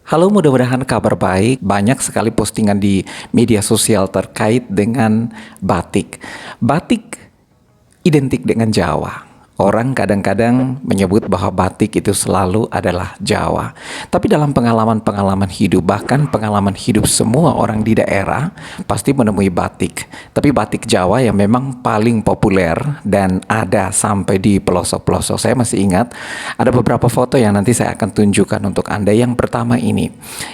Halo, mudah-mudahan kabar baik. Banyak sekali postingan di media sosial terkait dengan batik. Batik identik dengan Jawa. Orang kadang-kadang menyebut bahwa batik itu selalu adalah Jawa. Tapi dalam pengalaman-pengalaman hidup, bahkan pengalaman hidup semua orang di daerah, pasti menemui batik. Tapi batik Jawa yang memang paling populer dan ada sampai di pelosok-pelosok. Saya masih ingat ada beberapa foto yang nanti saya akan tunjukkan untuk Anda. Yang pertama ini.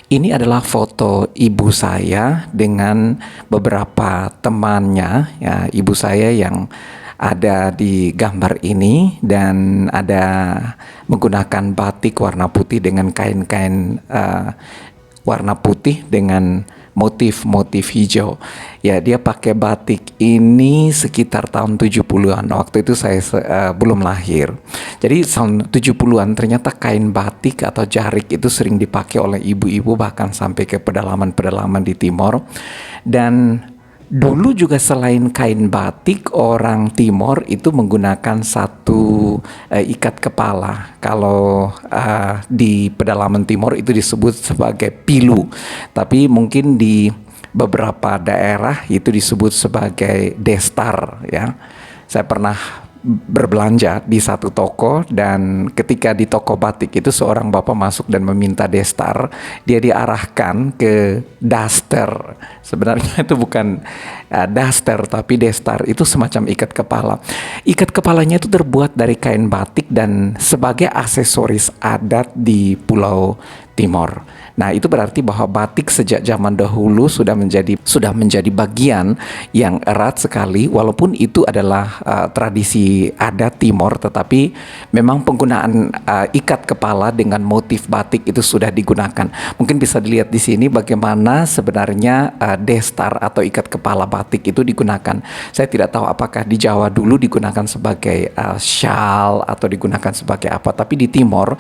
Ini adalah foto ibu saya dengan beberapa temannya, ya, ibu saya yang ada di gambar ini dan ada menggunakan batik warna putih dengan kain-kain warna putih dengan motif-motif hijau. Ya, dia pakai batik ini sekitar tahun 70-an. Waktu itu saya belum lahir. Jadi tahun 70-an ternyata kain batik atau jarik itu sering dipakai oleh ibu-ibu bahkan sampai ke pedalaman-pedalaman di timur. Dan dulu juga selain kain batik, orang Timor itu menggunakan satu ikat kepala. Kalau di pedalaman Timor itu disebut sebagai pilu. Tapi mungkin di beberapa daerah itu disebut sebagai destar, ya. Saya pernah berbelanja di satu toko dan ketika di toko batik itu seorang bapak masuk dan meminta destar, dia diarahkan ke daster. Sebenarnya itu bukan daster tapi destar, itu semacam ikat kepala. Ikat kepalanya itu terbuat dari kain batik dan sebagai aksesoris adat di Pulau Timor. Nah, itu berarti bahwa batik sejak zaman dahulu sudah menjadi bagian yang erat sekali, walaupun itu adalah tradisi adat Timor, tetapi memang penggunaan ikat kepala dengan motif batik itu sudah digunakan. Mungkin bisa dilihat di sini bagaimana sebenarnya destar atau ikat kepala batik itu digunakan. Saya tidak tahu apakah di Jawa dulu digunakan sebagai shawl atau digunakan sebagai apa, tapi di Timor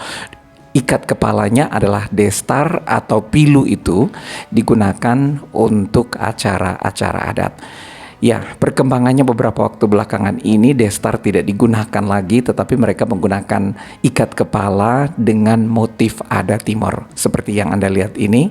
ikat kepalanya adalah destar atau pilu, itu digunakan untuk acara-acara adat. Ya, perkembangannya beberapa waktu belakangan ini destar tidak digunakan lagi, tetapi mereka menggunakan ikat kepala dengan motif adat Timor. Seperti yang Anda lihat ini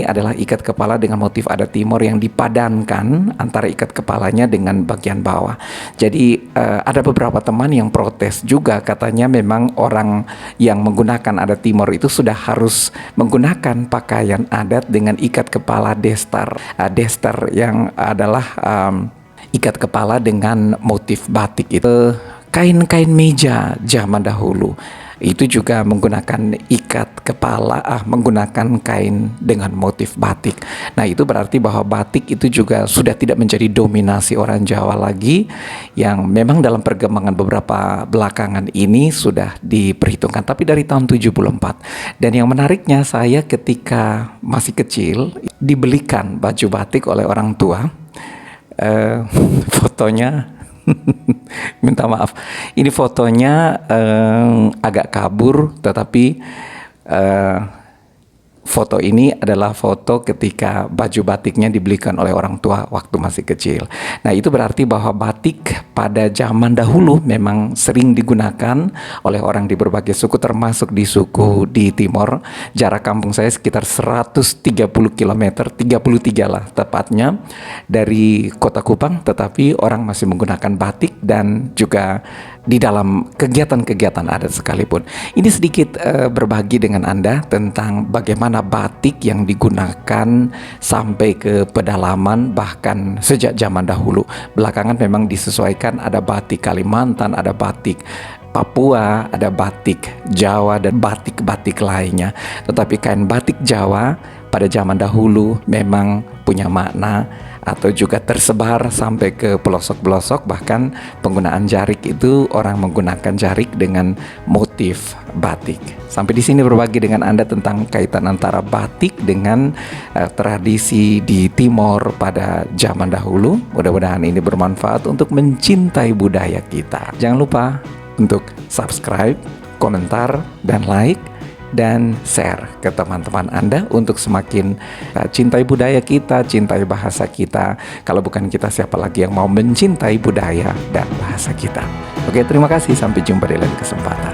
adalah ikat kepala dengan motif adat Timor yang dipadankan antara ikat kepalanya dengan bagian bawah. Jadi ada beberapa teman yang protes juga, katanya memang orang yang menggunakan adat Timor itu sudah harus menggunakan pakaian adat dengan ikat kepala destar. Destar yang adalah ikat kepala dengan motif batik itu. Kain-kain meja zaman dahulu itu juga menggunakan ikat kepala, menggunakan kain dengan motif batik. Nah, itu berarti bahwa batik itu juga sudah tidak menjadi dominasi orang Jawa lagi, yang memang dalam perkembangan beberapa belakangan ini sudah diperhitungkan, tapi dari tahun 74. Dan yang menariknya, saya ketika masih kecil dibelikan baju batik oleh orang tua. Fotonya minta maaf, ini fotonya agak kabur, tetapi foto ini adalah foto ketika baju batiknya dibelikan oleh orang tua waktu masih kecil. Nah, itu berarti bahwa batik pada zaman dahulu memang sering digunakan oleh orang di berbagai suku, termasuk di suku di Timor. Jarak kampung saya sekitar 130 km, 33 lah tepatnya, dari kota Kupang, tetapi orang masih menggunakan batik dan juga di dalam kegiatan-kegiatan adat sekalipun. Ini sedikit berbagi dengan Anda tentang bagaimana batik yang digunakan sampai ke pedalaman bahkan sejak zaman dahulu. Belakangan memang disesuaikan, ada batik Kalimantan, ada batik Papua, ada batik Jawa dan batik-batik lainnya. Tetapi kain batik Jawa pada zaman dahulu memang punya makna atau juga tersebar sampai ke pelosok-pelosok. Bahkan penggunaan jarik itu orang menggunakan jarik dengan motif batik. Sampai di sini berbagi dengan Anda tentang kaitan antara batik dengan tradisi di Timor pada zaman dahulu. Mudah-mudahan ini bermanfaat untuk mencintai budaya kita. Jangan lupa untuk subscribe, komentar, dan like, dan share ke teman-teman Anda untuk semakin cintai budaya kita, cintai bahasa kita. Kalau bukan kita, siapa lagi yang mau mencintai budaya dan bahasa kita? Oke, terima kasih. Sampai jumpa di lain kesempatan.